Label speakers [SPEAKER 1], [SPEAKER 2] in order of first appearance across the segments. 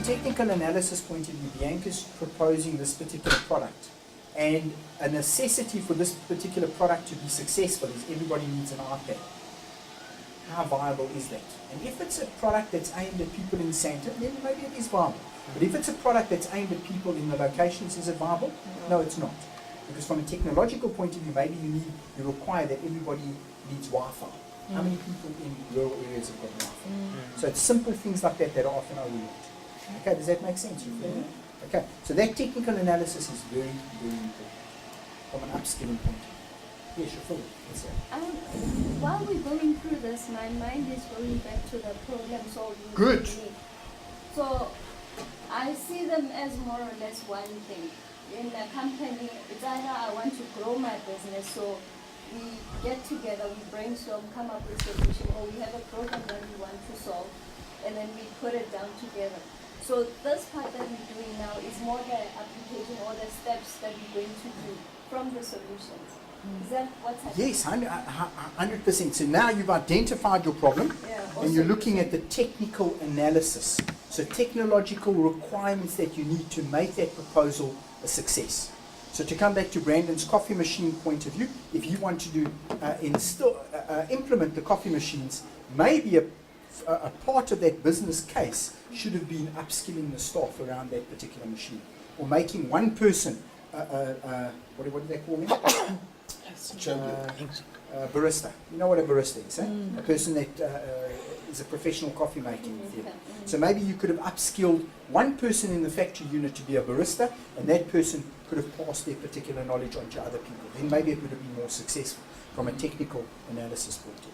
[SPEAKER 1] technical analysis point of view, Bianca's proposing this particular product. And a necessity for this particular product to be successful is everybody needs an iPad. How viable is that? And if it's a product that's aimed at people in the center, then maybe it is viable. But if it's a product that's aimed at people in the locations, is it viable? No, it's not. Because from a technological point of view, maybe you require that everybody needs Wi-Fi. How many people in rural areas have got Wi-Fi? So it's simple things like that that are often overlooked. Okay, does that make sense? Okay, so that technical analysis is very, very important from an upskilling point of view. Yes, you're full. Yes,
[SPEAKER 2] while we're going through this, my mind is going back to the problem solving.
[SPEAKER 1] Good.
[SPEAKER 2] So I see them as more or less one thing. In a company, it's either I want to grow my business, so we get together, we brainstorm, come up with a solution, or we have a problem that we want to solve, and then we put it down together. So this part that we're doing now is more the application or the steps that we're going to do from the solutions. Is that what's happening?
[SPEAKER 1] Yes, 100%. So now you've identified your problem, and you're looking at the technical analysis. So technological requirements that you need to make that proposal a success. So to come back to Brandon's coffee machine point of view, if you want to do implement the coffee machines, maybe a part of that business case should have been upskilling the staff around that particular machine, or making one person, what do they call him? Barista. You know what a barista is, eh? A person that is a professional coffee making field. So maybe you could have upskilled one person in the factory unit to be a barista, and that person could have passed their particular knowledge on to other people. Then maybe it would have been more successful from a technical analysis point of view.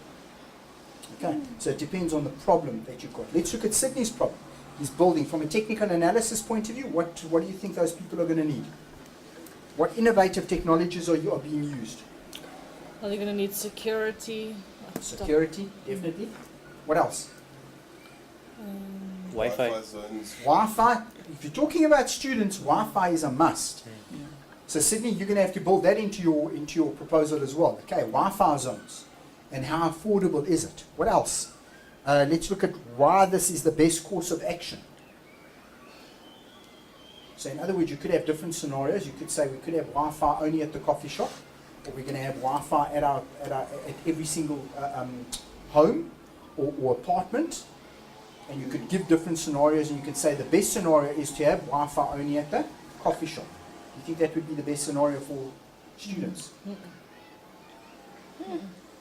[SPEAKER 1] Okay, so it depends on the problem that you've got. Let's look at Sydney's problem. He's building from a technical analysis point of view. What do you think those people are going to need? What innovative technologies are being used?
[SPEAKER 3] Are they going to need security?
[SPEAKER 1] Security, definitely. What else?
[SPEAKER 4] Wi-Fi zones.
[SPEAKER 1] Wi-Fi. If you're talking about students, Wi-Fi is a must. So Sydney, you're going to have to build that into your proposal as well. Okay, Wi-Fi zones. And how affordable is it? What else? Let's look at why this is the best course of action. So in other words, you could have different scenarios. You could say we could have Wi-Fi only at the coffee shop, or we're going to have Wi-Fi at every single home or apartment. And you could give different scenarios, and you could say the best scenario is to have Wi-Fi only at the coffee shop. You think that would be the best scenario for students?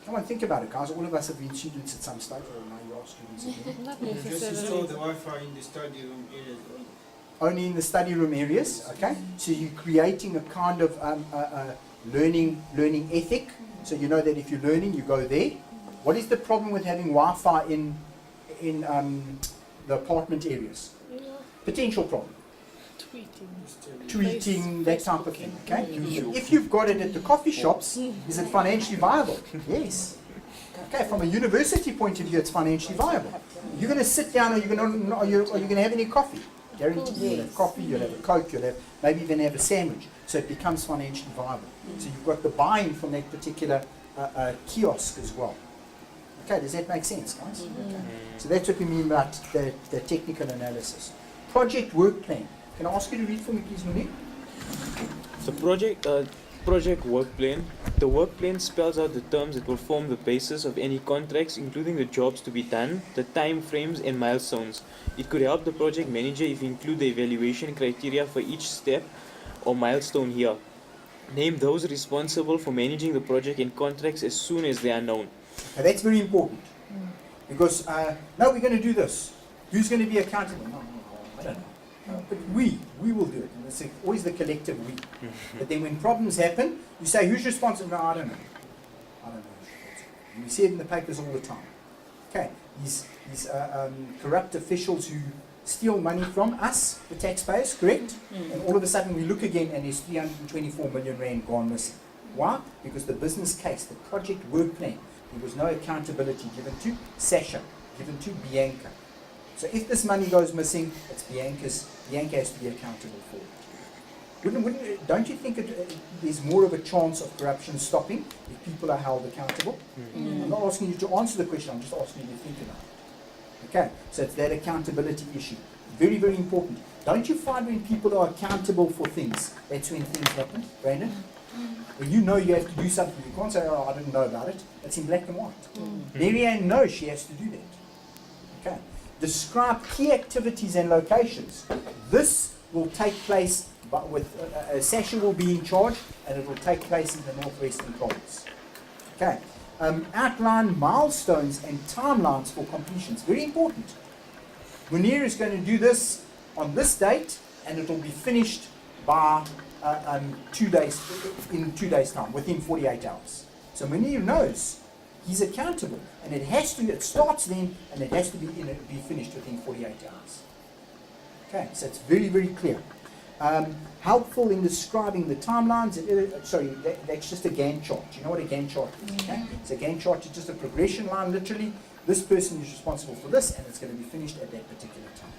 [SPEAKER 1] Come on, think about it, guys. All of us have been students at some stage, or now you are students again.
[SPEAKER 3] Not
[SPEAKER 5] Just
[SPEAKER 3] necessarily.
[SPEAKER 5] install the Wi-Fi in the study room areas.
[SPEAKER 1] Only in the study room areas, okay? So you're creating a kind of learning ethic. So you know that if you're learning, you go there. What is the problem with having Wi-Fi in the apartment areas? Potential problem. Tweeting, that type of thing, okay? If you've got it at the coffee shops, is it financially viable? Yes. Okay, from a university point of view, it's financially viable. You're going to sit down, are you going to have any coffee? Guaranteed. You'll have coffee, you'll have a Coke, you'll have maybe even have a sandwich. So it becomes financially viable. So you've got the buy-in from that particular kiosk as well. Okay, does that make sense, guys? Okay. So that's what we mean about the technical analysis. Project Workplane. Can I ask you to read for me, please, Monique?
[SPEAKER 4] The project Workplane. The Workplane spells out the terms that will form the basis of any contracts, including the jobs to be done, the time frames and milestones. It could help the project manager if you include the evaluation criteria for each step or milestone here. Name those responsible for managing the project and contracts as soon as they are known.
[SPEAKER 1] Now that's very important. Because, now we're going to do this. Who's going to be accountable? No, I don't know. But we will do it. And it's always the collective we. But then when problems happen, you say, who's responsible? No, I don't know. I don't know who's responsible. And we see it in the papers all the time. Okay, these corrupt officials who steal money from us, the taxpayers, correct? And all of a sudden we look again and there's 324 million rand gone missing. Why? Because the business case, the project work plan, there was no accountability given to Sasha, given to Bianca. So if this money goes missing, it's Bianca has to be accountable for it. Don't you think there's more of a chance of corruption stopping if people are held accountable? I'm not asking you to answer the question, I'm just asking you to think about it. Okay, so it's that accountability issue. Very, very important. Don't you find when people are accountable for things, that's when things happen, Brandon? When you know you have to do something, you can't say, oh, I didn't know about it. It's in black and white. Mary Ann knows she has to do that. Okay. Describe key activities and locations. This will take place Sasha will be in charge, and it will take place in the Northwestern Province. Okay. Outline milestones and timelines for completions. Very important. Munir is going to do this on this date, and it will be finished by 2 days, in 2 days' time, within 48 hours. So Munir knows he's accountable, and it starts then, and it has to be finished within 48 hours. Okay, so it's very, very clear. Helpful in describing the timelines. That's just a Gantt chart. You know what a Gantt chart is? Okay? So a Gantt chart is just a progression line, literally. This person is responsible for this, and it's going to be finished at that particular time.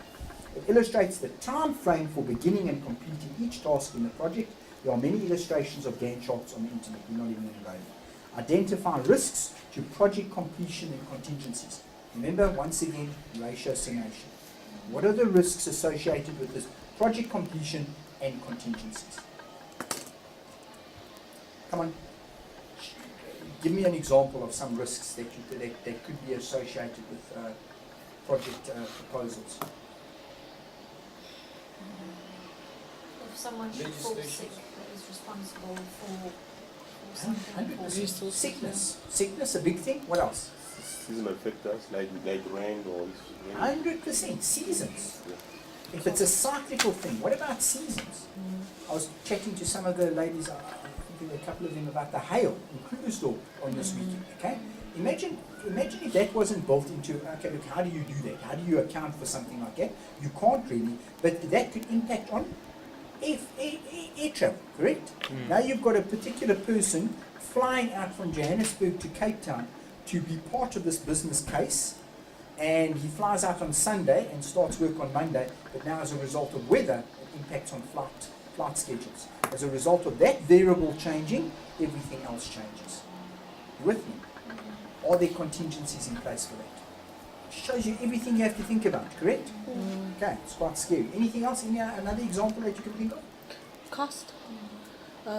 [SPEAKER 1] It illustrates the time frame for beginning and completing each task in the project. There are many illustrations of Gantt charts on the internet. We're not even going to go there. Identify risks to project completion and contingencies. Remember, once again, ratio summation. What are the risks associated with this project completion and contingencies? Come on. Give me an example of some risks that could be associated with project proposals.
[SPEAKER 6] If someone should fall sick, that is responsible for something.
[SPEAKER 1] 100%. Sickness, a big thing. What else?
[SPEAKER 7] Seasonal factors like rain or
[SPEAKER 1] 100%. Seasons. If it's a cyclical thing, what about seasons? I was chatting to some of the ladies, I think there were a couple of them, about the hail in Krugersdorp on this weekend. Okay, imagine if that wasn't built into. Okay, look, how do you do that? How do you account for something like that? You can't really, but that could impact on air travel. Correct? Now you've got a particular person flying out from Johannesburg to Cape Town to be part of this business case. And he flies out on Sunday and starts work on Monday, but now as a result of weather, it impacts on flight schedules. As a result of that variable changing, everything else changes. You with me? Are there contingencies in place for that? It shows you everything you have to think about, correct? Okay, it's quite scary. Anything else? Another example that you can think of?
[SPEAKER 3] Cost.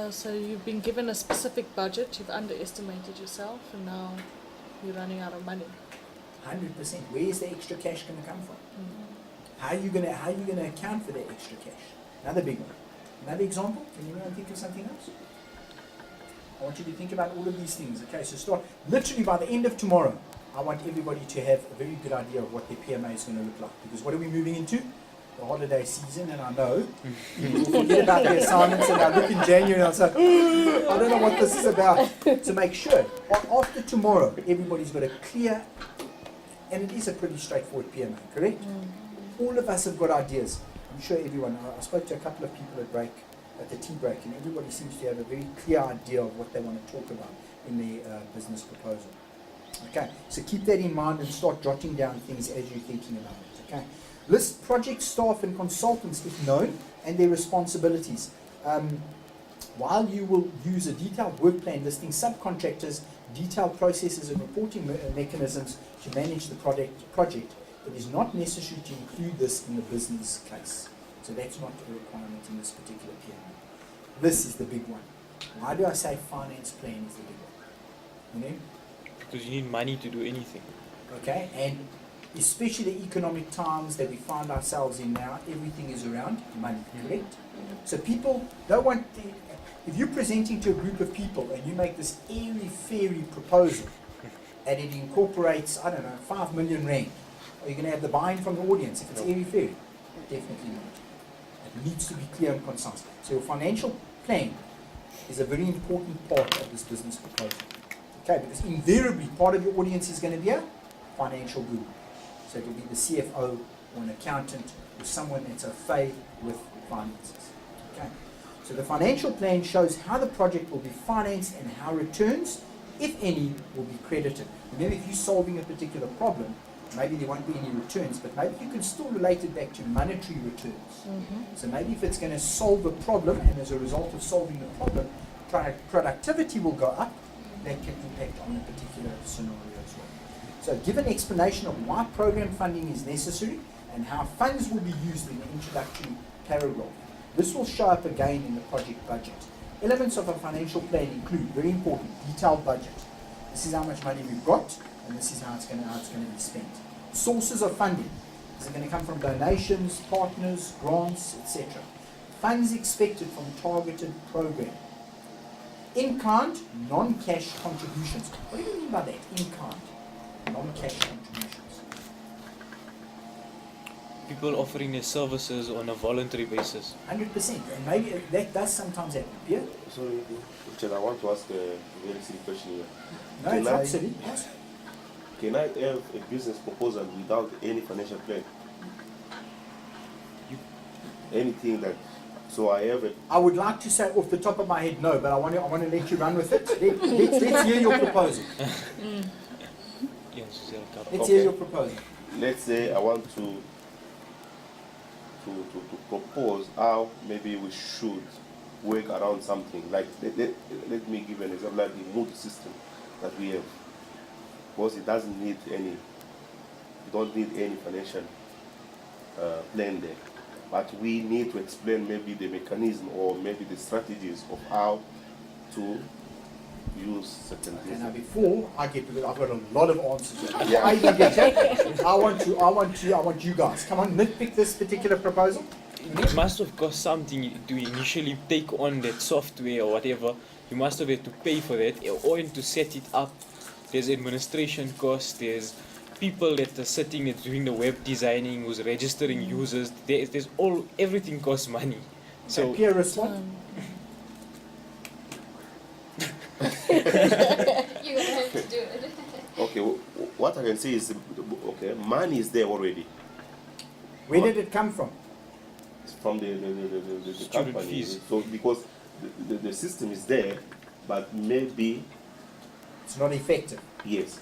[SPEAKER 3] So you've been given a specific budget, you've underestimated yourself, and now you're running out of money.
[SPEAKER 1] 100%. Where is the extra cash going to come from? How are you going to account for that extra cash? Another big one. Another example. Can anyone think of something else? I want you to think about all of these things. Okay, so start literally by the end of tomorrow. I want everybody to have a very good idea of what their PMA is going to look like. Because what are we moving into? The holiday season, and I know we'll forget about the assignments, and I look in January and I'll say, I don't know what this is about. So make sure after tomorrow, everybody's got a clear. And it is a pretty straightforward PMA, correct? All of us have got ideas. I'm sure everyone. I spoke to a couple of people at the tea break, and everybody seems to have a very clear idea of what they want to talk about in their business proposal. Okay, so keep that in mind and start jotting down things as you're thinking about it. Okay, list project staff and consultants if known and their responsibilities. While you will use a detailed work plan listing subcontractors, detailed processes and reporting mechanisms to manage the project, it is not necessary to include this in the business case. So that's not a requirement in this particular PMA. This is the big one. Why do I say finance plan is the big one? You know?
[SPEAKER 4] Because you need money to do anything.
[SPEAKER 1] Okay, and especially the economic times that we find ourselves in now, everything is around money, correct? So people don't want if you're presenting to a group of people and you make this airy-fairy proposal and it incorporates, 5 million rand, are you going to have the buy-in from the audience if it's airy-fairy? Definitely not. It needs to be clear and concise. So your financial plan is a very important part of this business proposal. Okay, because invariably part of your audience is going to be a financial guru. So it will be the CFO or an accountant or someone that's au fait with finances. Okay. So the financial plan shows how the project will be financed and how returns, if any, will be credited. Remember, if you're solving a particular problem, maybe there won't be any returns, but maybe you can still relate it back to monetary returns. So maybe if it's going to solve a problem, and as a result of solving the problem, productivity will go up, that can impact on a particular scenario as well. So give an explanation of why program funding is necessary and how funds will be used in the introductory paragraph. This will show up again in the project budget. Elements of a financial plan include, very important, detailed budget. This is how much money we've got, and this is how it's going to be spent. Sources of funding. Is it going to come from donations, partners, grants, etc.? Funds expected from targeted program. In-kind, non-cash contributions. What do you mean by that? In-kind, non-cash contributions.
[SPEAKER 4] People offering their services on a voluntary basis.
[SPEAKER 1] 100%. And maybe that does sometimes happen. Yeah?
[SPEAKER 7] Sorry, Richard, I want to ask a very silly question here.
[SPEAKER 1] No,
[SPEAKER 7] Can
[SPEAKER 1] it's
[SPEAKER 7] I-
[SPEAKER 1] not silly. Yes.
[SPEAKER 7] Can I have a business proposal without any financial plan? Anything that, so I have a,
[SPEAKER 1] I would like to say off the top of my head no, but I want to let you run with it. Let's hear your proposal.
[SPEAKER 4] Yes,
[SPEAKER 1] Let's hear your proposal.
[SPEAKER 7] let's say I want to propose how maybe we should work around something. Like, let me give an example, like the mood system that we have. Because it doesn't need any, you don't need any financial plan there. But we need to explain maybe the mechanism or maybe the strategies of how to use certain
[SPEAKER 1] Okay,
[SPEAKER 7] things.
[SPEAKER 1] now before I get to it, I've got a lot of answers here. Before
[SPEAKER 7] Yeah.
[SPEAKER 1] I even get that, I want you guys. Come on, nitpick this particular proposal.
[SPEAKER 4] It must have cost something to initially take on that software or whatever. You must have had to pay for that, or to set it up. There's administration costs, there's people that are sitting and doing the web designing, who's registering users. There's everything costs money. So
[SPEAKER 1] Peer response.
[SPEAKER 6] You're gonna have to do it.
[SPEAKER 7] Okay, what I can say is, okay, money is there already.
[SPEAKER 1] Where did it come from?
[SPEAKER 7] It's from the
[SPEAKER 4] Student
[SPEAKER 7] company.
[SPEAKER 4] fees.
[SPEAKER 7] So because the system is there, but maybe,
[SPEAKER 1] It's not effective.
[SPEAKER 7] yes.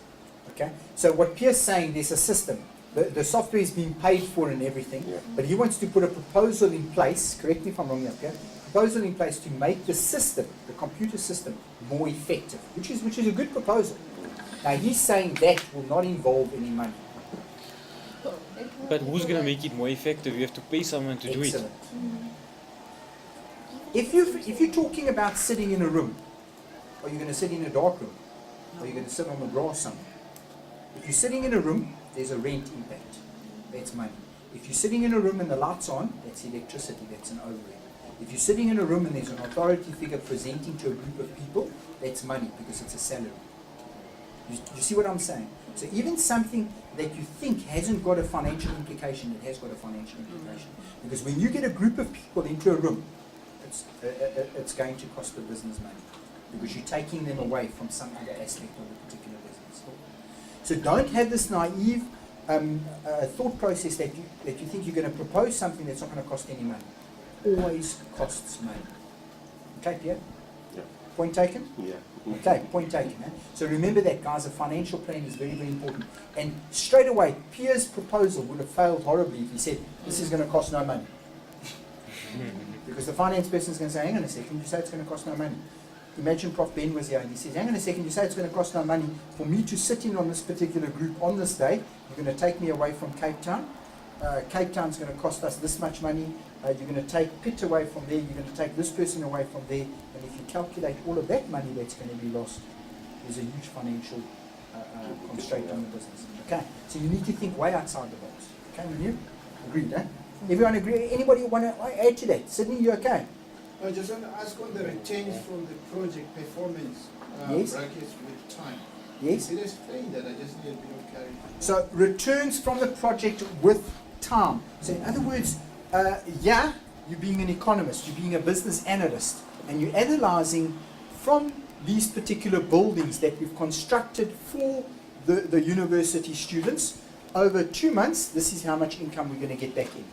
[SPEAKER 1] Okay. So what Pierre's saying, there's a system. The software is being paid for and everything,
[SPEAKER 7] Yeah.
[SPEAKER 1] but he wants to put a proposal in place. Correct me if I'm wrong here. Okay. Proposal in place to make the system, the computer system, more effective, which is a good proposal. Now he's saying that will not involve any money.
[SPEAKER 4] but who's gonna make it more effective? You have to pay someone to do it.
[SPEAKER 1] Excellent. If you're talking about sitting in a room, are you going to sit in a dark room? Or are you going to sit on the grass somewhere? If you're sitting in a room, there's a rent impact. That's money. If you're sitting in a room and the light's on, that's electricity, that's an overhead. If you're sitting in a room and there's an authority figure presenting to a group of people, that's money because it's a salary. You see what I'm saying? So even something that you think hasn't got a financial implication, it has got a financial implication. Because when you get a group of people into a room, it's going to cost the business money. Because you're taking them away from some other aspect of the particular business. So don't have this naive thought process that you think you're going to propose something that's not going to cost any money. Always costs money. Okay, Pierre?
[SPEAKER 7] Yeah.
[SPEAKER 1] Point taken?
[SPEAKER 7] Yeah.
[SPEAKER 1] Okay, point taken. Eh? So remember that, guys, a financial plan is very, very important. And straight away, Pierre's proposal would have failed horribly if he said, this is going to cost no money. Because the finance person is going to say, hang on a second, you say it's going to cost no money. Imagine Prof. Ben was here and he says, hang on a second, you say it's going to cost no money. For me to sit in on this particular group on this day, you're going to take me away from Cape Town. Cape Town's going to cost us this much money. You're going to take Pitt away from there. You're going to take this person away from there. And if you calculate all of that money that's going to be lost, there's a huge financial constraint on the business. Okay, so you need to think way outside the box. Okay, when you agreed, eh? Everyone agree? Anybody want to add to that? Sydney, you okay?
[SPEAKER 5] I just want to ask on the returns from the project performance
[SPEAKER 1] Yes.
[SPEAKER 5] brackets with time.
[SPEAKER 1] Yes.
[SPEAKER 5] You did explain that, I just need a bit of clarity.
[SPEAKER 1] So returns from the project with time. So in other words, yeah, you're being an economist, you're being a business analyst, and you're analyzing from these particular buildings that we've constructed for the university students over 2 months. This is how much income we're going to get back in.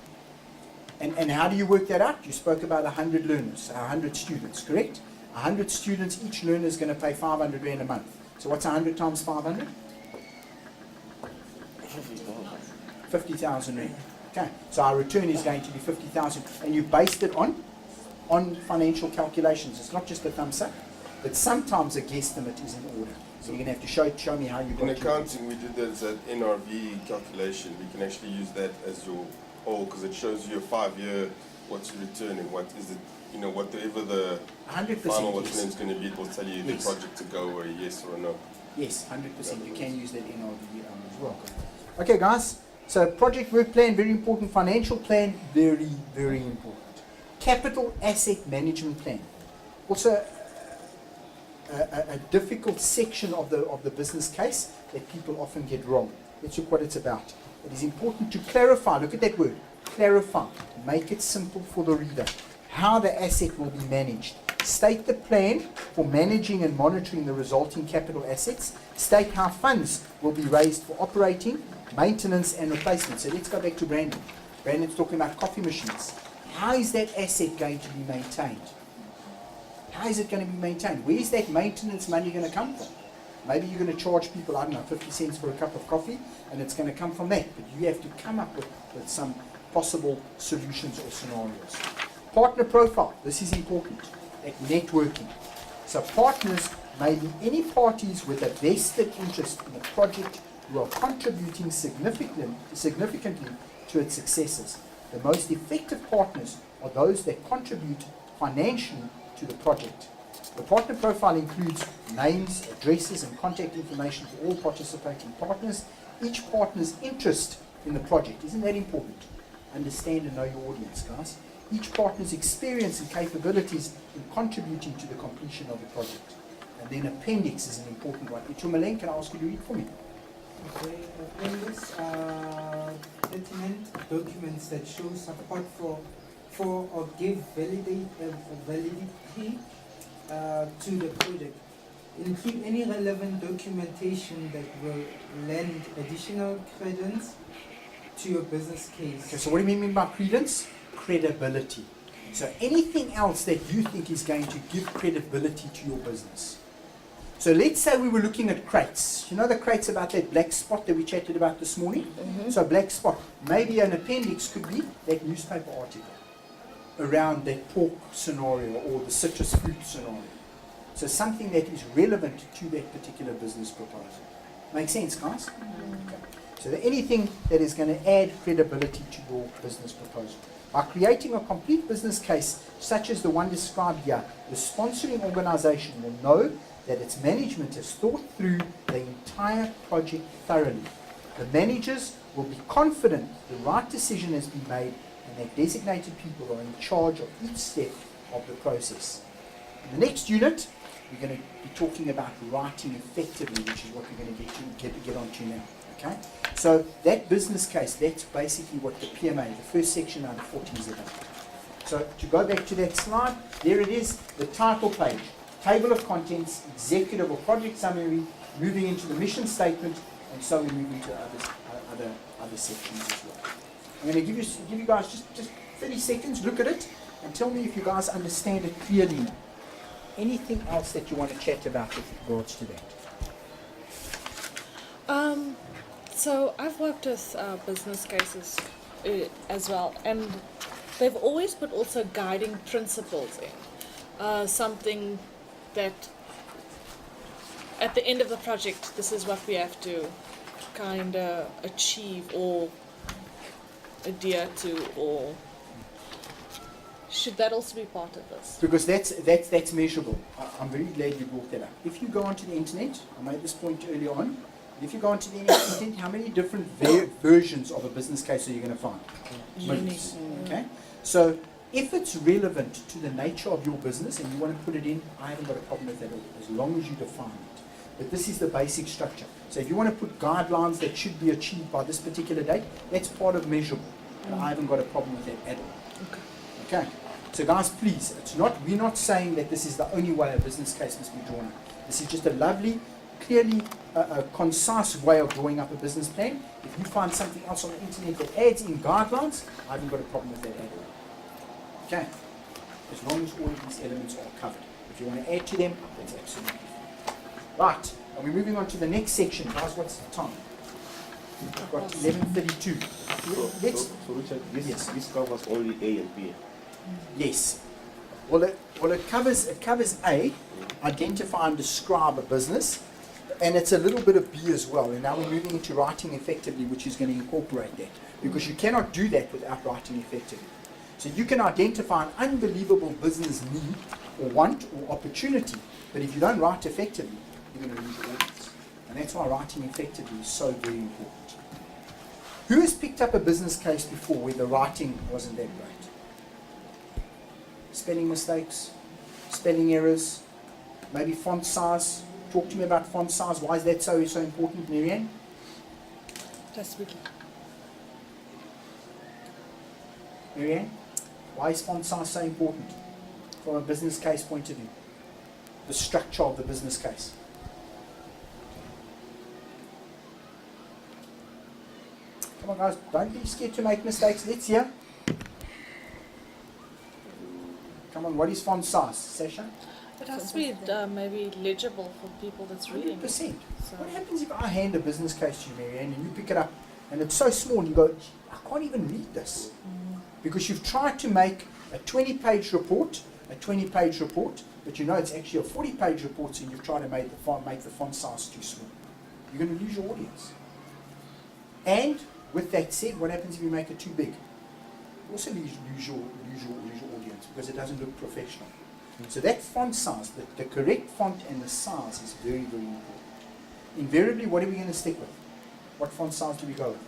[SPEAKER 1] And how do you work that out? You spoke about 100 learners, 100 students, correct? 100 students, each learner is going to pay 500 Rand a month. So what's 100 times 500? 50,000 Rand. Okay, so our return is going to be 50,000, and you based it on financial calculations. It's not just a thumbs up, but sometimes a guesstimate is in order. So you're going to have to show me how you
[SPEAKER 8] In
[SPEAKER 1] got
[SPEAKER 8] accounting, we did that as an NRV calculation. We can actually use that as your whole, because it shows you a 5-year, what you're returning, what is it, you know, whatever the
[SPEAKER 1] 100%.
[SPEAKER 8] final
[SPEAKER 1] Yes.
[SPEAKER 8] return is going to be. It will tell you
[SPEAKER 1] Yes.
[SPEAKER 8] the project to go or a yes or a no.
[SPEAKER 1] Yes, 100%. You can use that NRV as well. Okay, guys. So project work plan, very important. Financial plan, very, very important. Capital asset management plan. Also, a difficult section of the business case that people often get wrong. Let's look what it's about. It is important to clarify. Look at that word. Clarify. Make it simple for the reader. How the asset will be managed. State the plan for managing and monitoring the resulting capital assets. State how funds will be raised for operating, maintenance and replacement. So let's go back to Brandon. Brandon's talking about coffee machines. How is that asset going to be maintained? How is it going to be maintained? Where is that maintenance money going to come from? Maybe you're going to charge people, I don't know, 50 cents for a cup of coffee, and it's going to come from that. But you have to come up with some possible solutions or scenarios. Partner profile. This is important. At networking. So partners may be any parties with a vested interest in a project who are contributing significantly to its successes. The most effective partners are those that contribute financially to the project. The partner profile includes names, addresses, and contact information for all participating partners. Each partner's interest in the project. Isn't that important? Understand and know your audience, guys. Each partner's experience and capabilities in contributing to the completion of the project. And then appendix is an important one. Itumaleng, can I ask you to read for me?
[SPEAKER 5] Okay, appendix pertinent documents that show support for or give validity to the project. Include any relevant documentation that will lend additional credence to your business case.
[SPEAKER 1] Okay, so what do you mean by credence? Credibility. So anything else that you think is going to give credibility to your business. So let's say we were looking at crates. You know the crates about that black spot that we chatted about this morning?
[SPEAKER 3] Mm-hmm.
[SPEAKER 1] So black spot. Maybe an appendix could be that newspaper article around that pork scenario or the citrus fruit scenario. So something that is relevant to that particular business proposal. Make sense, guys? Okay. So anything that is going to add credibility to your business proposal. By creating a complete business case, such as the one described here, the sponsoring organization will know that its management has thought through the entire project thoroughly. The managers will be confident the right decision has been made and that designated people are in charge of each step of the process. In the next unit, we're going to be talking about writing effectively, which is what we're going to get onto now. Okay? So that business case, that's basically what the PMA, the first section out of 40 is about. So to go back to that slide, there it is, the title page, table of contents, executive or project summary, moving into the mission statement, and so we move into other sections as well. I'm going to give you guys just 30 seconds, look at it, and tell me if you guys understand it clearly now. Anything else that you want to chat about with regards to that?
[SPEAKER 3] So I've worked with business cases as well, and they've always put also guiding principles in. Something that at the end of the project, this is what we have to kind of achieve or adhere to, or should that also be part of this?
[SPEAKER 1] Because that's measurable. I'm very glad you brought that up. If you go onto the internet, I made this point earlier on, if you go onto the internet, how many different versions of a business case are you going to find? Millions. Okay? So if it's relevant to the nature of your business and you want to put it in, I haven't got a problem with that at all, as long as you define it. But this is the basic structure. So if you want to put guidelines that should be achieved by this particular date, that's part of measurable. And I haven't got a problem with that at all. Okay. So guys, please, we're not saying that this is the only way a business case must be drawn up. This is just a lovely, clearly concise way of drawing up a business plan. If you find something else on the internet that adds in guidelines, I haven't got a problem with that at all. Okay. As long as all of these elements are covered. If you want to add to them, that's absolutely fine. Right. And we're moving on to the next section. Guys, what's the time? We've got 11:32.
[SPEAKER 7] So Richard, this covers only A and B.
[SPEAKER 1] Yes. Well, it covers A, identify and describe a business. And it's a little bit of B as well. And now we're moving into writing effectively, which is going to incorporate that. Because you cannot do that without writing effectively. So you can identify an unbelievable business need or want or opportunity, but if you don't write effectively, you're going to lose your audience. And that's why writing effectively is so very important. Who has picked up a business case before where the writing wasn't that great? Spelling mistakes, spelling errors, maybe font size. Talk to me about font size. Why is that so important, Marianne?
[SPEAKER 3] Just be
[SPEAKER 1] Marianne? Why is font size so important from a business case point of view? The structure of the business case. Come on guys, don't be scared to make mistakes. Let's hear. Come on, what is font size? Sasha?
[SPEAKER 3] It has to be maybe legible for people that's reading.
[SPEAKER 1] 100%.
[SPEAKER 3] So
[SPEAKER 1] What happens if I hand a business case to you, Marianne, and you pick it up and it's so small and you go, I can't even read this. Because you've tried to make a 20-page report, but you know it's actually a 40-page report, so you've tried to make the font size too small. You're going to lose your audience. And with that said, what happens if you make it too big? You also lose your audience because it doesn't look professional. So that font size, the correct font and the size is very, very important. Invariably, what are we going to stick with? What font size do we go with?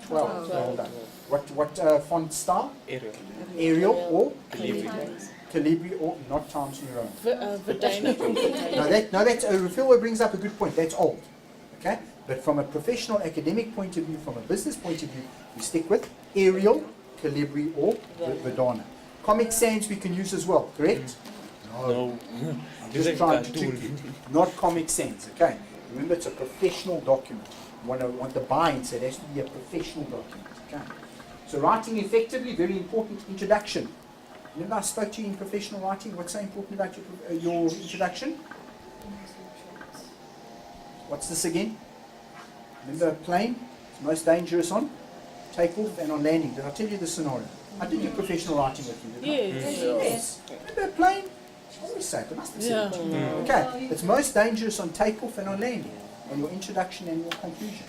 [SPEAKER 1] 12. Well done. What font style?
[SPEAKER 4] Arial.
[SPEAKER 1] Arial or
[SPEAKER 4] Calibri.
[SPEAKER 1] Calibri or not Times New Roman.
[SPEAKER 3] Verdana.
[SPEAKER 1] No, that's Rafilwa brings up a good point. That's old. Okay? But from a professional academic point of view, from a business point of view, we stick with Arial, Calibri or Verdana. Comic Sans we can use as well, correct?
[SPEAKER 4] No.
[SPEAKER 1] I'm just trying to trick you. Not Comic Sans, okay? Remember, it's a professional document. You want the buy-in, so it has to be a professional document, okay? So writing effectively, very important. Introduction. Remember I spoke to you in professional writing. What's so important about your introduction? What's this again? Remember plane? It's most dangerous on takeoff and on landing. Did I tell you the scenario? I did your professional writing with you, didn't I? Yes. Remember plane? I always say it. I must have said it. Okay. It's most dangerous on takeoff and on landing. On your introduction and your conclusion.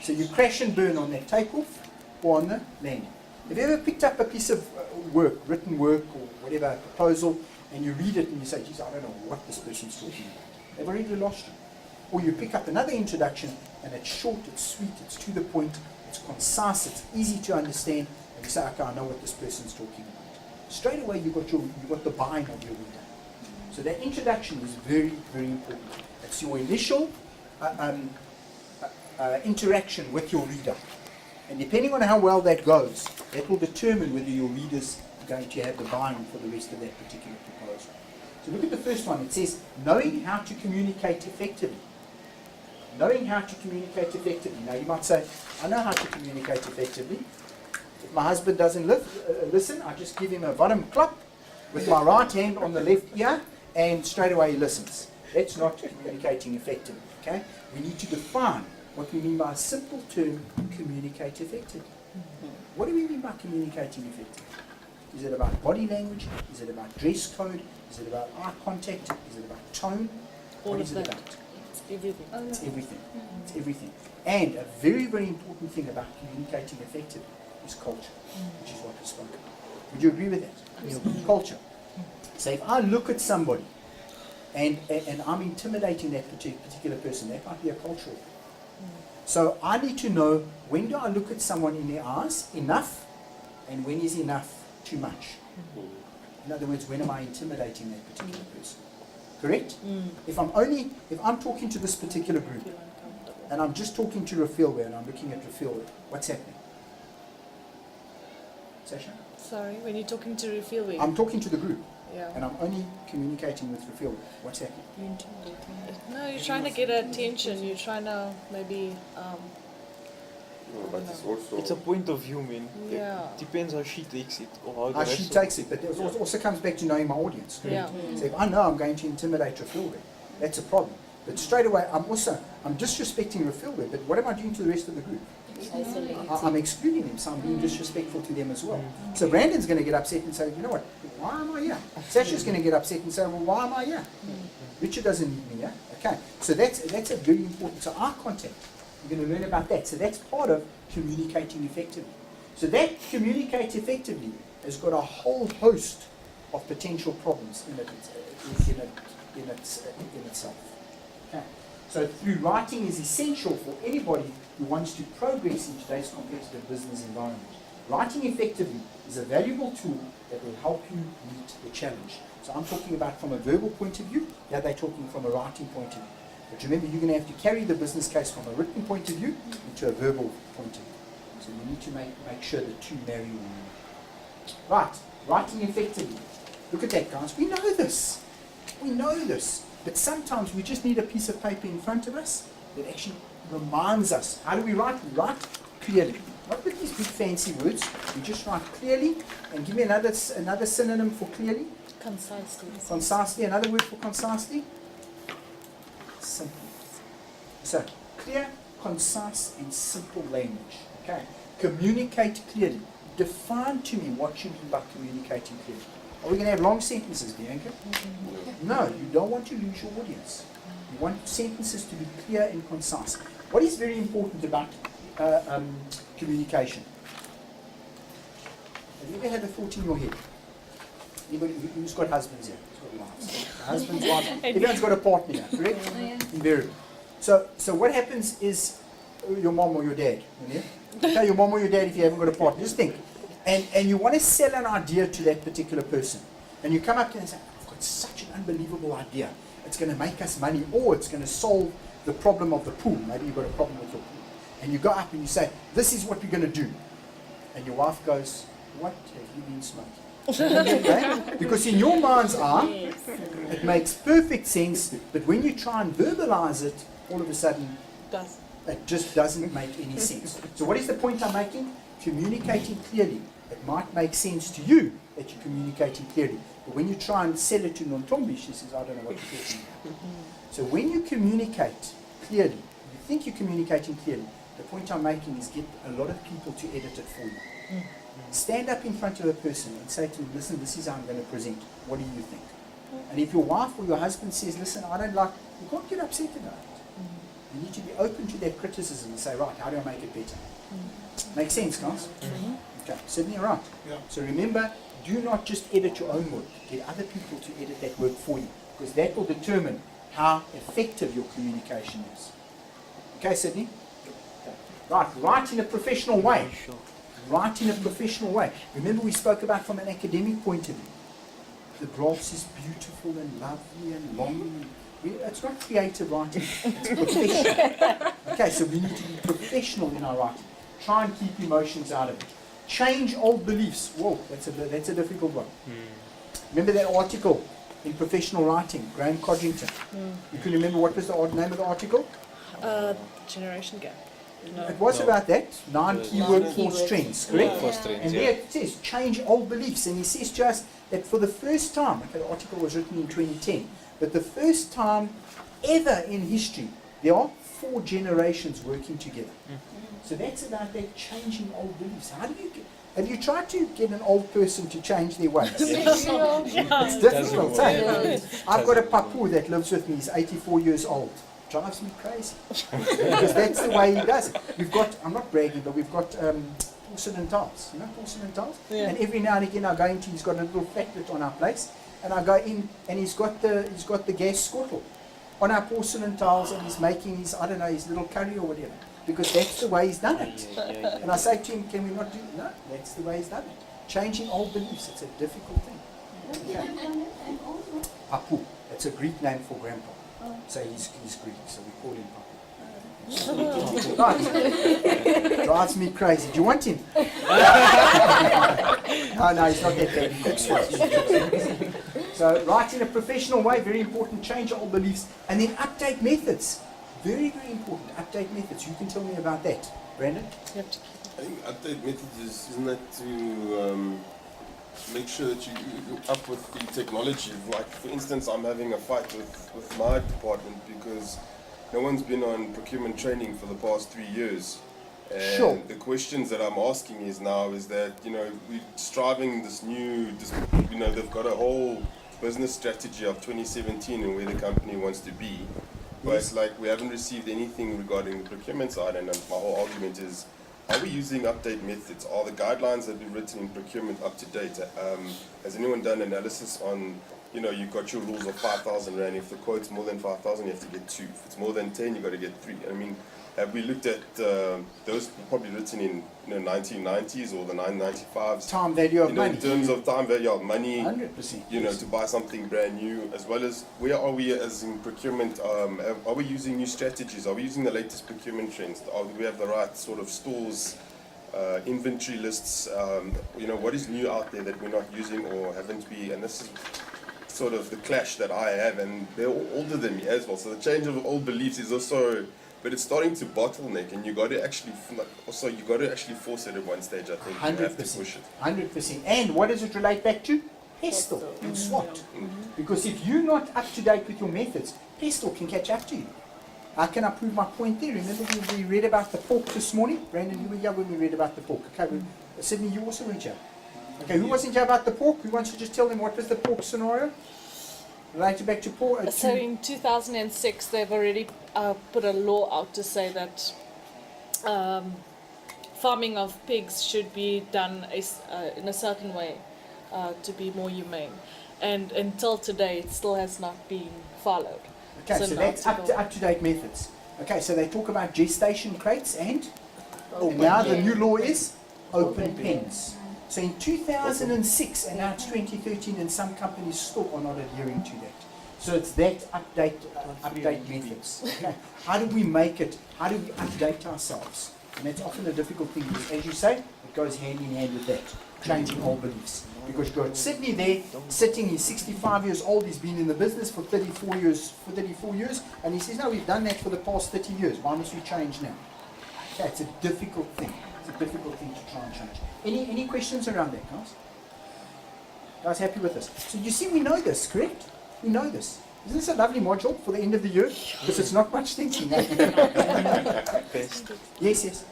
[SPEAKER 1] So you crash and burn on that takeoff or on the landing. Have you ever picked up a piece of work, written work or whatever, a proposal, and you read it and you say, geez, I don't know what this person's talking about. They've already lost you. Or you pick up another introduction and it's short, it's sweet, it's to the point, it's concise, it's easy to understand, and you say, okay, I know what this person's talking about. Straight away you got the buy-in of your reader. So that introduction is very, very important. It's your initial interaction with your reader. And depending on how well that goes, that will determine whether your readers are going to have the buy-in for the rest of that particular proposal. So look at the first one. It says, knowing how to communicate effectively. Knowing how to communicate effectively. Now you might say, I know how to communicate effectively. If my husband doesn't listen, I just give him a bottom clap with my right hand on the left ear, and straight away he listens. That's not communicating effectively. Okay? We need to define what we mean by a simple term, communicate effectively. What do we mean by communicating effectively? Is it about body language? Is it about dress code? Is it about eye contact? Is it about tone? What is it about?
[SPEAKER 3] It's everything.
[SPEAKER 1] It's everything. It's everything. And a very, very important thing about communicating effectively is culture, which is what we spoke about. Would you agree with that? Culture. So if I look at somebody and I'm intimidating that particular person, that might be a cultural thing. So I need to know, when do I look at someone in their eyes enough, and when is enough too much? In other words, when am I intimidating that particular person? Correct? If I'm talking to this particular group, and I'm just talking to Rafilwa, and I'm looking at Rafilwa, what's happening? Sasha?
[SPEAKER 3] Sorry, when you're talking to Rafilwa.
[SPEAKER 1] I'm talking to the group,
[SPEAKER 3] Yeah.
[SPEAKER 1] and I'm only communicating with Rafilwa. What's happening?
[SPEAKER 3] No, you're trying to get attention. You're trying to maybe.
[SPEAKER 8] But it's also
[SPEAKER 4] It's a point of view, man.
[SPEAKER 3] Yeah.
[SPEAKER 4] It depends how she takes it or how the
[SPEAKER 1] How
[SPEAKER 4] rest
[SPEAKER 1] she
[SPEAKER 4] of-
[SPEAKER 1] takes it, but it also comes back to knowing my audience.
[SPEAKER 3] Yeah.
[SPEAKER 1] So if I know I'm going to intimidate Rafilwa, that's a problem. But straight away, I'm disrespecting Rafilwa, but what am I doing to the rest of the group? I'm excluding them, so I'm being disrespectful to them as well. So Brandon's going to get upset and say, you know what, why am I here? Sasha's going to get upset and say, well, why am I here? Richard doesn't need me here. Okay, so that's a very important. So eye contact, we're going to learn about that. So that's part of communicating effectively. So that communicate effectively has got a whole host of potential problems in itself. Okay. So through writing is essential for anybody who wants to progress in today's competitive business environment. Writing effectively is a valuable tool that will help you meet the challenge. So I'm talking about from a verbal point of view, now they're talking from a writing point of view. But remember, you're going to have to carry the business case from a written point of view into a verbal point of view. So you need to make sure the two marry well. Right, writing effectively. Look at that, guys. We know this. We know this. But sometimes we just need a piece of paper in front of us that actually reminds us. How do we write? We write clearly. Not with these big fancy words. We just write clearly. And give me another synonym for clearly.
[SPEAKER 3] Concisely.
[SPEAKER 1] Concisely. Another word for concisely. Simple. So, clear, concise, and simple language. Okay. Communicate clearly. Define to me what you mean by communicating clearly. Are we going to have long sentences, Bianca? No, you don't want to lose your audience. You want sentences to be clear and concise. What is very important about communication? Have you ever had a thought in your head? Anybody who's got husbands here? Who's got wives? Husbands, wives. Everyone's got a partner here, correct? Invariably. So what happens is your mom or your dad. Okay, your mom or your dad if you haven't got a partner. Just think. And you want to sell an idea to that particular person. And you come up to them and say, I've got such an unbelievable idea. It's going to make us money, or it's going to solve the problem of the pool. Maybe you've got a problem with your pool. And you go up and you say, this is what we're going to do. And your wife goes, what have you been smoking? Okay? Because in your mind's eye, it makes perfect sense, but when you try and verbalize it, all of a sudden, it just doesn't make any sense. So what is the point I'm making? Communicating clearly. It might make sense to you that you're communicating clearly. But when you try and sell it to Nontombi, she says, I don't know what you're talking about. So when you communicate clearly, you think you're communicating clearly, the point I'm making is get a lot of people to edit it for you. Stand up in front of a person and say to them, listen, this is how I'm going to present. What do you think? And if your wife or your husband says, listen, I don't like, you can't get upset about it. You need to be open to that criticism and say, right, how do I make it better? Make sense, guys? Okay, Sydney, right.
[SPEAKER 8] Yeah.
[SPEAKER 1] So remember, do not just edit your own work. Get other people to edit that work for you, because that will determine how effective your communication is. Okay, Sydney? Okay. Right, write in a professional way. Write in a professional way. Remember we spoke about from an academic point of view. The graphs is beautiful and lovely and long. It's not creative writing, it's professional. Okay, so we need to be professional in our writing. Try and keep emotions out of it. Change old beliefs. Whoa, that's a difficult one. Remember that article in professional writing, Graham Codrington? You can remember what was the name of the article?
[SPEAKER 3] Generation gap. No.
[SPEAKER 1] It was about that, 9 key workforce trends, correct?
[SPEAKER 4] Workforce trends,
[SPEAKER 1] And there it says, change old beliefs. And he says to us that for the first time, okay, the article was written in 2010, but the first time ever in history, there are 4 generations working together. So that's about that changing old beliefs. How do you have you tried to get an old person to change their ways? It's difficult. I've got a papu that lives with me, he's 84 years old. Drives me crazy. Because that's the way he does it. We've got, I'm not bragging, but we've got porcelain tiles. You know porcelain tiles?
[SPEAKER 3] Yeah.
[SPEAKER 1] And every now and again I go into, he's got a little flatlet on our place, and I go in and he's got the gas scuttle on our porcelain tiles, and he's making his, I don't know, his little curry or whatever. Because that's the way he's done it. And I say to him, can we not do it? No, that's the way he's done it. Changing old beliefs, it's a difficult thing. Okay. Papu, that's a Greek name for grandpa. So he's Greek, so we call him Papu. Right. Drives me crazy. Do you want him? No, he's not that bad. He cooks for us. So write in a professional way, very important. Change old beliefs. And then update methods. Very, very important. Update methods. You can tell me about that. Brandon?
[SPEAKER 8] I think update methods isn't that to make sure that you're up with the technology. Like, for instance, I'm having a fight with my department because no one's been on procurement training for the past 3 years. And
[SPEAKER 1] Sure.
[SPEAKER 8] the questions that I'm asking is that, we're striving this new, they've got a whole business strategy of 2017 and where the company wants to be. But
[SPEAKER 1] Yes.
[SPEAKER 8] it's like we haven't received anything regarding the procurement side, and my whole argument is, are we using update methods? Are the guidelines that we've written in procurement up to date? Has anyone done analysis on, you know, you've got your rules of 5,000 Rand. If the quote's more than 5,000, you have to get 2. If it's more than 10, you've got to get 3. I mean, have we looked at those probably written in 1990s or the 995s?
[SPEAKER 1] Time value of money.
[SPEAKER 8] In terms of time value of money,
[SPEAKER 1] 100%.
[SPEAKER 8] to buy something brand new, as well as where are we as in procurement? Are we using new strategies? Are we using the latest procurement trends? Do we have the right sort of stores, inventory lists? What is new out there that we're not using or haven't we? And this is sort of the clash that I have, and they're all older than me as well. So the change of old beliefs is also, but it's starting to bottleneck, and you got to actually force it at one stage. I think you have to push it.
[SPEAKER 1] 100%. And what does it relate back to? Pestle and SWOT. Because if you're not up to date with your methods, Pestle can catch up to you. How can I prove my point there? Remember we read about the pork this morning? Brandon, you were here when we read about the pork. Okay, Sydney, you also weren't here. Okay, who wasn't here about the pork? Who wants to just tell them what was the pork scenario? Related back to pork.
[SPEAKER 3] So in 2006, they've already put a law out to say that farming of pigs should be done in a certain way to be more humane. And until today, it still has not been followed.
[SPEAKER 1] Okay, so that's up to date methods. Okay, so they talk about gestation crates and now the new law is open pens. So in 2006, and now it's 2013, and some companies still are not adhering to that. So it's that update methods. Okay. How do we make it? How do we update ourselves? And that's often a difficult thing because, as you say, it goes hand in hand with that, changing old beliefs. Because you've got Sydney there, sitting, he's 65 years old, he's been in the business for 34 years, and he says, no, we've done that for the past 30 years. Why must we change now? Okay, it's a difficult thing. It's a difficult thing to try and change. Any questions around that, guys? Guys, happy with this? So you see, we know this, correct? We know this. Isn't this a lovely module for the end of the year? Because it's not much thinking. Yes.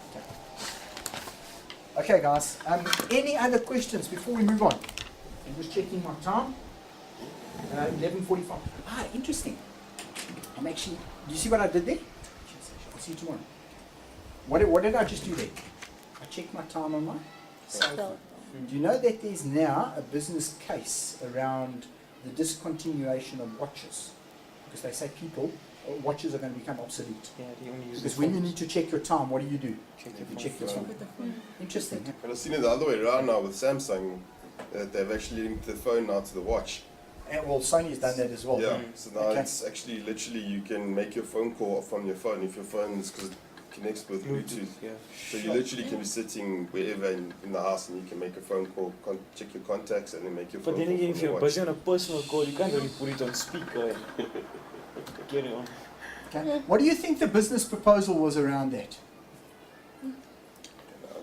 [SPEAKER 1] Okay, guys. Any other questions before we move on? I'm just checking my time. 11:45. Interesting. I'm actually. Do you see what I did there? I'll see you tomorrow. What did I just do there? I checked my time on my cell phone. Do you know that there's now a business case around the discontinuation of watches? Because they say watches are going to become obsolete.
[SPEAKER 4] Yeah, they only use
[SPEAKER 1] Because when you need to check your time, what do? You check your
[SPEAKER 8] phone.
[SPEAKER 1] phone. Interesting.
[SPEAKER 8] And I've seen it the other way around now with Samsung, that they've actually linked the phone now to the watch.
[SPEAKER 1] And well, Sony's done that as well.
[SPEAKER 8] Yeah, so now it's actually literally you can make your phone call from your phone if your phone is, because it connects with Bluetooth.
[SPEAKER 4] Yeah.
[SPEAKER 8] So you literally can be sitting wherever in the house and you can make a phone call, check your contacts, and then make your phone
[SPEAKER 4] But
[SPEAKER 8] call.
[SPEAKER 4] then again, if
[SPEAKER 8] from
[SPEAKER 4] you're
[SPEAKER 8] the
[SPEAKER 4] busy on a personal call, you can't really put it on speaker. Carry on.
[SPEAKER 1] Okay. What do you think the business proposal was around that?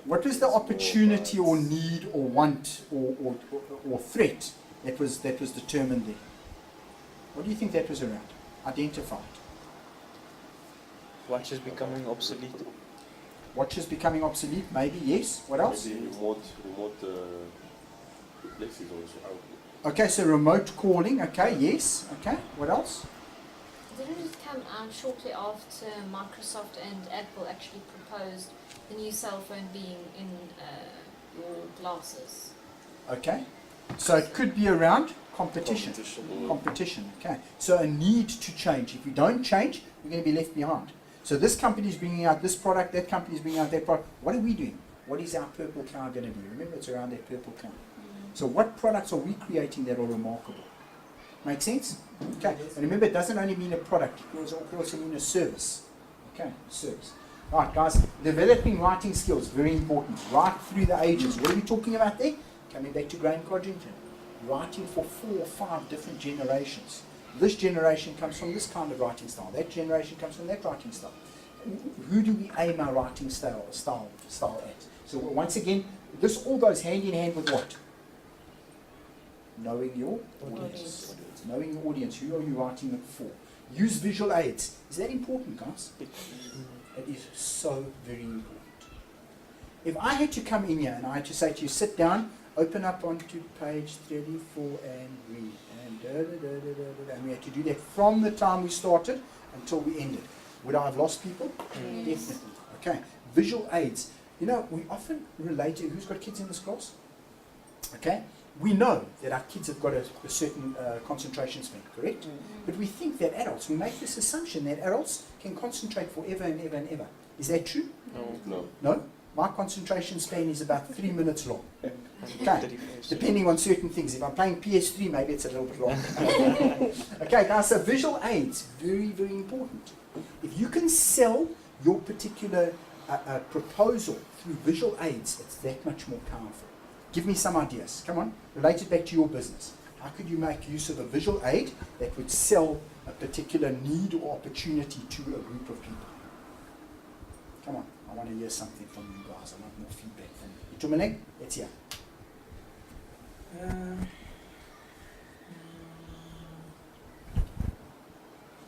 [SPEAKER 1] What was the opportunity or need or want or threat that was determined there? What do you think that was around? Identified.
[SPEAKER 4] Watches becoming obsolete.
[SPEAKER 1] Watches becoming obsolete, maybe, yes. What else?
[SPEAKER 7] Maybe remote places also.
[SPEAKER 1] Okay, so remote calling, okay, yes. Okay, what else?
[SPEAKER 6] Didn't it come out shortly after Microsoft and Apple actually proposed the new cell phone being in your glasses?
[SPEAKER 1] Okay, so it could be around competition. Competition, okay. So a need to change. If we don't change, we're going to be left behind. So this company is bringing out this product, that company is bringing out that product. What are we doing? What is our purple cow going to be? Remember, it's around that purple cow. So what products are we creating that are remarkable? Make sense? Okay. And remember, it doesn't only mean a product. It can also mean a service. Okay, service. All right, guys. Developing writing skills, very important. Right through the ages. What are we talking about there? Coming back to Graham Codrington. Writing for 4 or 5 different generations. This generation comes from this kind of writing style. That generation comes from that writing style. Who do we aim our writing style at? So once again, this all goes hand in hand with what? Knowing your audience. Knowing your audience. Who are you writing it for? Use visual aids. Is that important, guys? It is so very important. If I had to come in here and I had to say to you, sit down, Open up onto page 34 and read. And and we had to do that from the time we started until we ended. Would I have lost people? Definitely. Okay. Visual aids. You know, we often relate to, who's got kids in this class? Okay. We know that our kids have got a certain concentration span, correct? But we think that adults, we make this assumption that adults can concentrate forever and ever and ever. Is that true?
[SPEAKER 7] No.
[SPEAKER 1] No? My concentration span is about 3 minutes long. Okay, depending on certain things. If I'm playing PS3, maybe it's a little bit longer. Okay, guys, so visual aids, very, very important. If you can sell your particular proposal through visual aids, it's that much more powerful. Give me some ideas. Come on, relate it back to your business. How could you make use of a visual aid that would sell a particular need or opportunity to a group of people? Come on, I want to hear something from you guys. I want more feedback from you. Itumeleng, let's hear.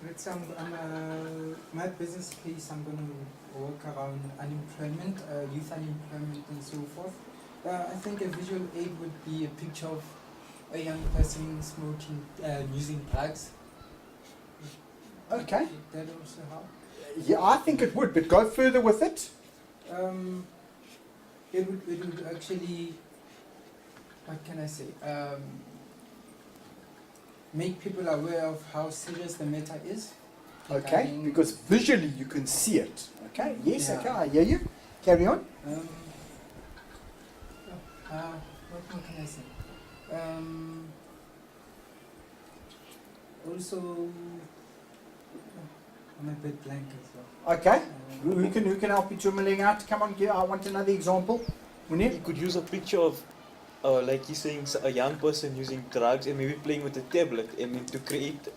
[SPEAKER 5] Let's say my business case, I'm going to work around unemployment, youth unemployment and so forth. I think a visual aid would be a picture of a young person smoking, using drugs.
[SPEAKER 1] Okay.
[SPEAKER 5] Would that also help?
[SPEAKER 1] Yeah, I think it would, but go further with it.
[SPEAKER 5] It would actually, what can I say, make people aware of how serious the matter is.
[SPEAKER 1] Okay,
[SPEAKER 5] regarding-
[SPEAKER 1] because visually you can see it. Okay, yes,
[SPEAKER 5] Yeah.
[SPEAKER 1] okay, I hear you. Carry on.
[SPEAKER 5] What more can I say? Also, I'm a bit blank as well.
[SPEAKER 1] Okay, who can help you to milling out? Come on, I want another example. Munir?
[SPEAKER 4] You could use a picture of, like he's saying, a young person using drugs and maybe playing with a tablet, and then to create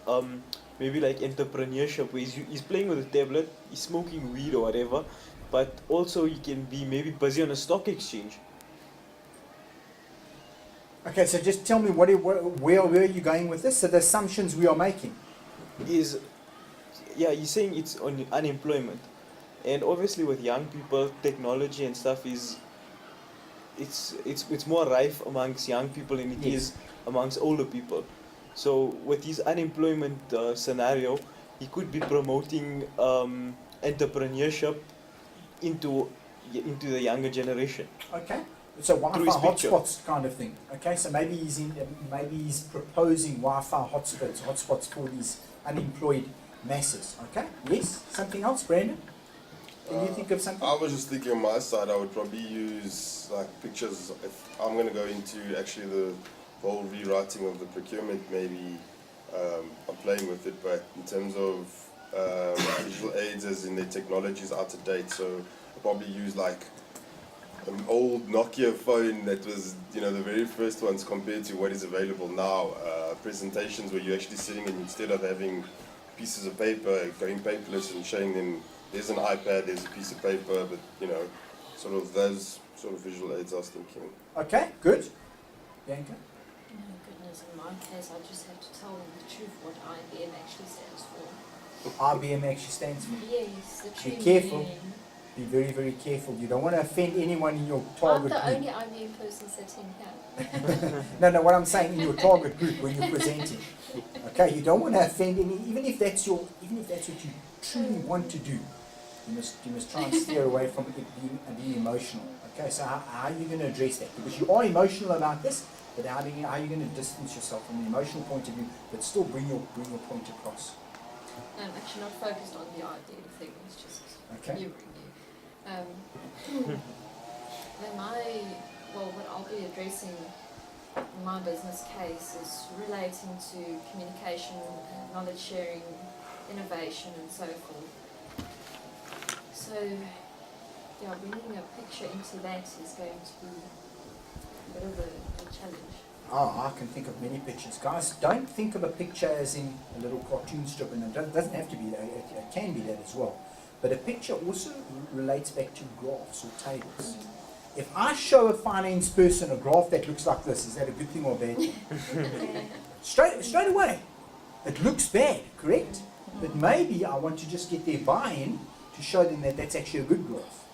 [SPEAKER 4] maybe like entrepreneurship where he's playing with a tablet, he's smoking weed or whatever, but also he can be maybe busy on a stock exchange.
[SPEAKER 1] Okay, so just tell me where are you going with this? So the assumptions we are making.
[SPEAKER 4] He's saying it's on unemployment, and obviously with young people, technology and stuff it's more rife amongst young people than it is amongst older people. So with his unemployment scenario, he could be promoting entrepreneurship into the younger generation.
[SPEAKER 1] Okay, so Wi-Fi
[SPEAKER 4] Through his picture.
[SPEAKER 1] hotspots kind of thing. Okay, so maybe he's proposing Wi-Fi hotspots for these unemployed masses. Okay, yes. Something else, Brandon? Can you think of something?
[SPEAKER 8] I was just thinking on my side, I would probably use like pictures. If I'm going to go into actually the whole rewriting of the procurement, maybe I'm playing with it, but in terms of visual aids, as in the technology is out of date, so I'll probably use like an old Nokia phone that was, the very first ones compared to what is available now. Presentations where you're actually sitting and instead of having pieces of paper, going paperless and showing them there's an iPad, there's a piece of paper, but sort of those sort of visual aids I was thinking.
[SPEAKER 1] Okay, good. Bianca?
[SPEAKER 6] No goodness, in my case, I just have to tell them the truth what IBM actually stands for.
[SPEAKER 1] IBM actually stands for.
[SPEAKER 6] Yes, the true
[SPEAKER 1] Be careful.
[SPEAKER 6] meaning.
[SPEAKER 1] Be very, very careful. You don't want to offend anyone in your
[SPEAKER 6] I'm
[SPEAKER 1] target
[SPEAKER 6] the
[SPEAKER 1] group.
[SPEAKER 6] only IBM person sitting here.
[SPEAKER 1] No, what I'm saying in your target group when you're presenting. Okay, you don't want to offend any, even if that's what you truly want to do. You must try and steer away from it being emotional. Okay, so how are you going to address that? Because you are emotional about this, but how are you going to distance yourself from the emotional point of view, but still bring your point across?
[SPEAKER 6] I'm actually not focused on the idea thing, it's just
[SPEAKER 1] Okay.
[SPEAKER 6] humoring you. What I'll be addressing in my business case is relating to communication, knowledge sharing, innovation and so forth. So, bringing a picture into that is going to be a bit of a challenge.
[SPEAKER 1] Oh, I can think of many pictures. Guys, don't think of a picture as in a little cartoon strip, and it doesn't have to be that, it can be that as well. But a picture also relates back to graphs or tables. If I show a finance person a graph that looks like this, is that a good thing or a bad thing? Straight away. It looks bad, correct? But maybe I want to just get their buy-in to show them that that's actually a good graph.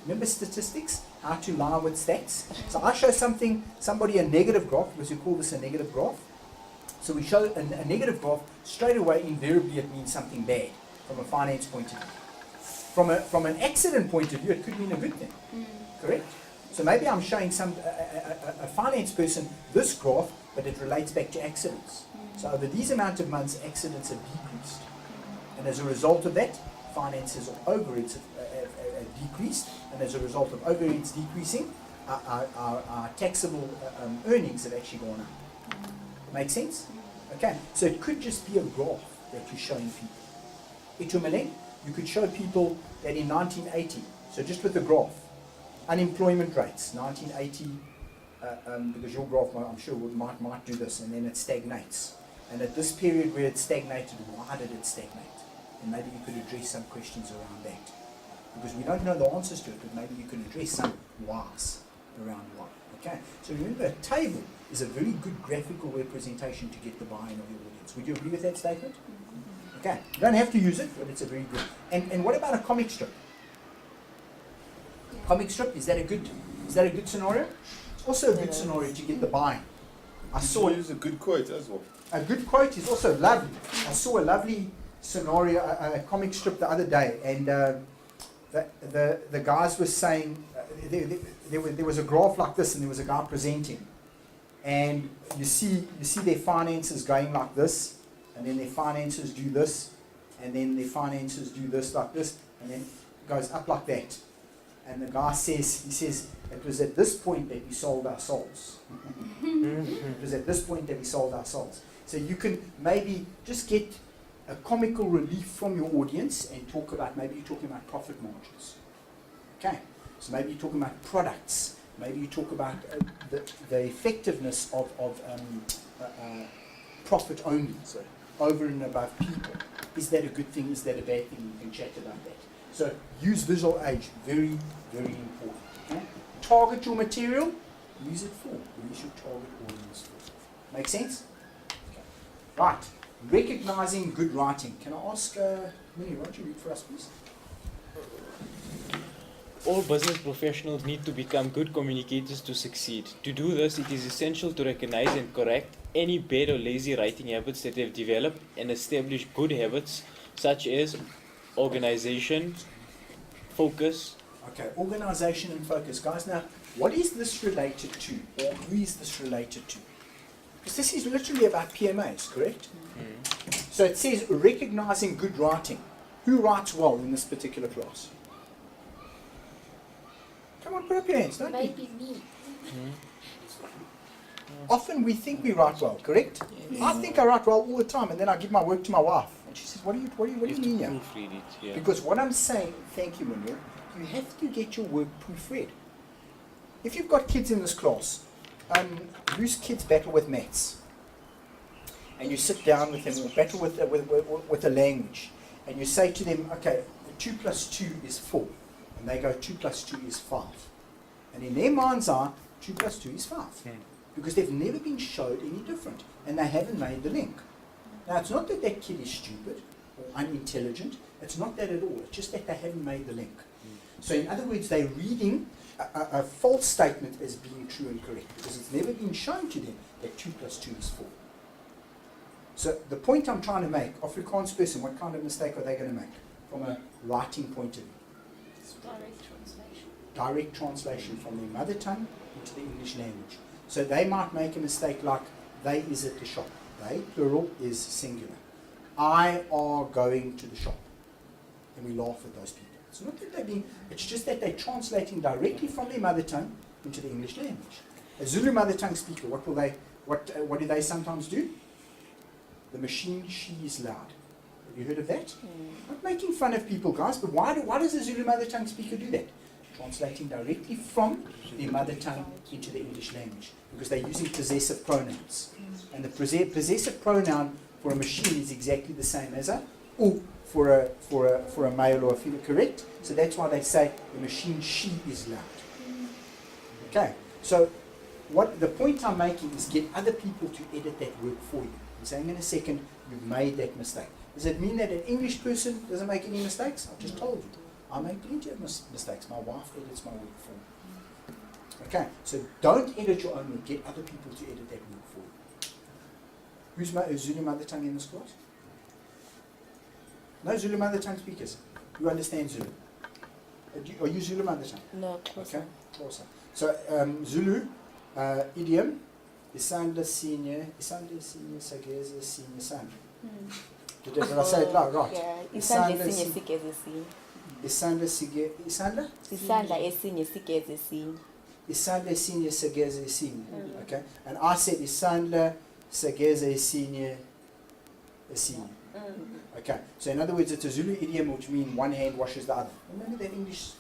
[SPEAKER 1] remember statistics, how to lie with stats. So I show somebody a negative graph, because we call this a negative graph. So we show a negative graph, straight away invariably it means something bad from a finance point of view. From an accident point of view, it could mean a good thing, correct? So maybe I'm showing a finance person this graph, but it relates back to accidents. So over these amount of months, accidents have decreased. And as a result of that, finances or overheads have decreased. And as a result of overheads decreasing, our taxable earnings have actually gone up. Make sense? Okay, so it could just be a graph that you're showing people. Itumeleng, you could show people that in 1980, so just with the graph, unemployment rates, 1980, because your graph, I'm sure, might do this, and then it stagnates. And at this period where it stagnated, why did it stagnate? And maybe you could address some questions around that. Because we don't know the answers to it, but maybe you can address some whys around why. Okay, so remember, a table is a very good graphical representation to get the buy-in of your audience. Would you agree with that statement? Okay, you don't have to use it, but it's a very good. And what about a comic strip? Comic strip, is that a good scenario? It's also a good scenario to get the buy-in. I saw
[SPEAKER 8] use a good quote as well.
[SPEAKER 1] a good quote is also lovely. I saw a lovely scenario, a comic strip the other day, and the guys were saying there was a graph like this, and there was a guy presenting, and you see their finances going like this, and then their finances do this, and then their finances do this like this, and then it goes up like that. And the guy says, it was at this point that we sold our souls. It was at this point that we sold our souls. So you can maybe just get a comical relief from your audience and talk about, maybe you're talking about profit margins. Okay, so maybe you're talking about products. Maybe you talk about the effectiveness of profit only, so over and above people. Is that a good thing? Is that a bad thing? You can chat about that. So use visual aids, very, very important. Okay? Target your material, use it for. Use your target audience for. Make sense? Okay. Right. Recognizing good writing. Can I ask Minnie, why don't you read for us, please?
[SPEAKER 4] All business professionals need to become good communicators to succeed. To do this, it is essential to recognize and correct any bad or lazy writing habits that have developed and establish good habits such as organization, focus.
[SPEAKER 1] Okay, organization and focus. Guys, now, what is this related to? Or who is this related to? Because this is literally about PMAs, correct?
[SPEAKER 4] Mm.
[SPEAKER 1] So it says recognizing good writing. Who writes well in this particular class? Come on, put up your hands, don't you?
[SPEAKER 6] Maybe me.
[SPEAKER 1] Often we think we write well, correct? I think I write well all the time, and then I give my work to my wife. And she says, what do you mean here?
[SPEAKER 4] Proofread it, yeah.
[SPEAKER 1] Because what I'm saying, thank you, Munir, you have to get your work proofread. If you've got kids in this class, whose kids battle with maths, and you sit down with them, or battle with a language, and you say to them, okay, 2 plus 2 is 4, and they go 2 plus 2 is 5. And in their mind's eye, 2 plus 2 is 5. Because they've never been showed any different, and they haven't made the link. Now, it's not that that kid is stupid or unintelligent. It's not that at all. It's just that they haven't made the link. So in other words, they're reading a false statement as being true and correct, because it's never been shown to them that 2 plus 2 is 4. So the point I'm trying to make, Afrikaans person, what kind of mistake are they going to make from a writing point of view?
[SPEAKER 6] Direct translation.
[SPEAKER 1] Direct translation from their mother tongue into the English language. So they might make a mistake like, they is at the shop. They, plural, is singular. I are going to the shop. And we laugh at those people. It's not that they're being, it's just that they're translating directly from their mother tongue into the English language. A Zulu mother tongue speaker, what do they sometimes do? The machine, she is loud. Have you heard of that? Not making fun of people, guys, but why does a Zulu mother tongue speaker do that? Translating directly from their mother tongue into the English language, because they're using possessive pronouns. And the possessive pronoun for a machine is exactly the same as a ou for a male or a female, correct? So that's why they say the machine, she is loud. Okay, so what the point I'm making is get other people to edit that work for you. I'm saying in a second, you've made that mistake. Does it mean that an English person doesn't make any mistakes? I've just told you. I make plenty of mistakes. My wife edits my work for me. Okay, so don't edit your own work. Get other people to edit that work for you. Who's Zulu mother tongue in this class? No Zulu mother tongue speakers. You understand Zulu? Are you Zulu mother tongue?
[SPEAKER 9] No, close.
[SPEAKER 1] Okay, awesome. So Zulu idiom, isandla senior, sageza senior son. Did I say it right?
[SPEAKER 9] Yeah, isandla esinye sigeze esinye. Isandla esinye sigeze esinye.
[SPEAKER 1] Isandla esinye sageza esinye. Okay, and I said isandla sageza esinye esinye. Okay, so in other words, it's a Zulu idiom which means one hand washes the other. Remember that English?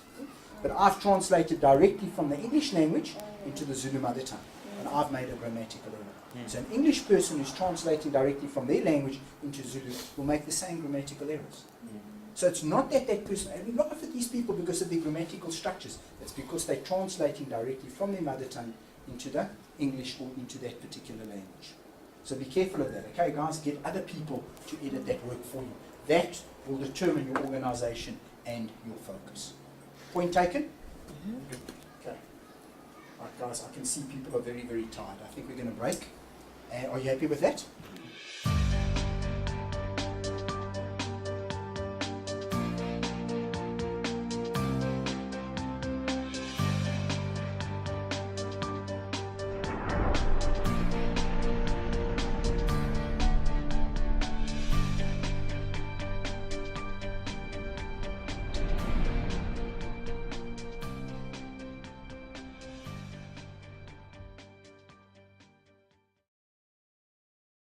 [SPEAKER 1] But I've translated directly from the English language into the Zulu mother tongue, and I've made a grammatical error. So an English person who's translating directly from their language into Zulu will make the same grammatical errors. So it's not that that person, and we laugh at these people because of their grammatical structures. It's because they're translating directly from their mother tongue into the English or into that particular language. So be careful of that, okay guys? Get other people to edit that work for you. That will determine your organization and your focus. Point taken? Okay. Right guys, I can see people are very, very tired. I think we're going to break. Are you happy with that?